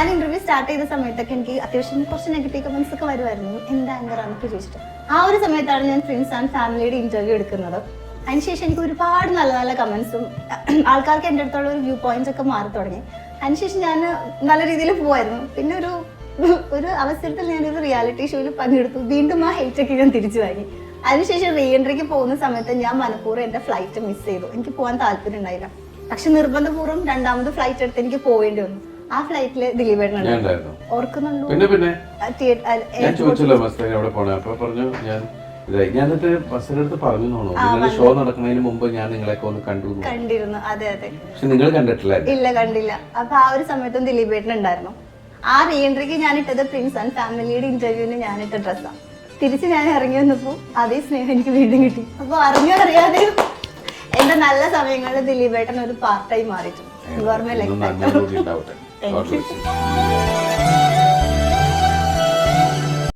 ഞാൻ interview start ചെയ്ത സമയത്തൊക്കെ എനിക്ക് അത്യാവശ്യം കുറച്ച് നെഗറ്റീവ് കമന്റ്സ് ഒക്കെ വരുമായിരുന്നു, എന്താ ആങ്കറാന്നൊക്കെ ചോദിച്ചിട്ട്. ആ ഒരു സമയത്താണ് ഞാൻ ഫ്രണ്ട്സ് ആൻഡ് ഫാമിലിയുടെ ഇന്റർവ്യൂ എടുക്കുന്നത്. അതിനുശേഷം എനിക്ക് ഒരുപാട് നല്ല നല്ല കമന്റ്സും ആൾക്കാർക്ക് എൻ്റെ അടുത്തുള്ള ഒരു വ്യൂ പോയിന്റ്സ് ഒക്കെ മാറി തുടങ്ങി. അതിനുശേഷം ഞാൻ നല്ല രീതിയിൽ പോവായിരുന്നു. പിന്നെ ഒരു അവസരത്തിൽ ഞാനൊരു റിയാലിറ്റി ഷോയിൽ പങ്കെടുത്തു. വീണ്ടും ആ ഹെയ്റ്റൊക്കെ ഞാൻ തിരിച്ചു വാങ്ങി. അതിനുശേഷം റീ എൻട്രിക്ക് പോകുന്ന സമയത്ത് ഞാൻ മനഃപൂർവ്വം എൻ്റെ ഫ്ലൈറ്റ് മിസ് ചെയ്തു. എനിക്ക് പോകാൻ താല്പര്യം ഉണ്ടായില്ല. പക്ഷെ നിർബന്ധപൂർവ്വം രണ്ടാമത് ഫ്ലൈറ്റ് എടുത്ത് എനിക്ക് പോവേണ്ടി വന്നു. ആ ഫ്ലൈറ്റില് ദിലീപേട്ടനുണ്ടായിരുന്നു. ഓർക്കുന്നുണ്ടോ? ഷോ നടക്കുന്നതിന് മുമ്പ് ഞാൻ നിങ്ങളെയൊക്കെ ഒന്ന് കണ്ടിരുന്നു. അതെ അതെ. പക്ഷെ നിങ്ങൾ കണ്ടിട്ടില്ല? ഇല്ല, കണ്ടില്ല. അപ്പൊ ആ ഒരു സമയത്തും ദിലീപേട്ടൻ ഉണ്ടായിരുന്നു. ആ റീ എൻട്രിക്ക് ഞാനിട്ടത് പ്രിൻസ് ആൻഡ് ഫാമിലിയുടെ ഇന്റർവ്യൂവിന് ഞാനിട്ട ഡ്രസ്സാണ്. തിരിച്ച് ഞാൻ ഇറങ്ങി വന്നപ്പോ അതേ സ്നേഹം എനിക്ക് വീണ്ടും കിട്ടി. അപ്പൊ അറിയാതെ എന്റെ നല്ല സമയങ്ങളിൽ ദിലീപേട്ടൻ ഒരു പാർട്ടായി മാറിയിട്ടുണ്ട്. ഓർമ്മയില്ല.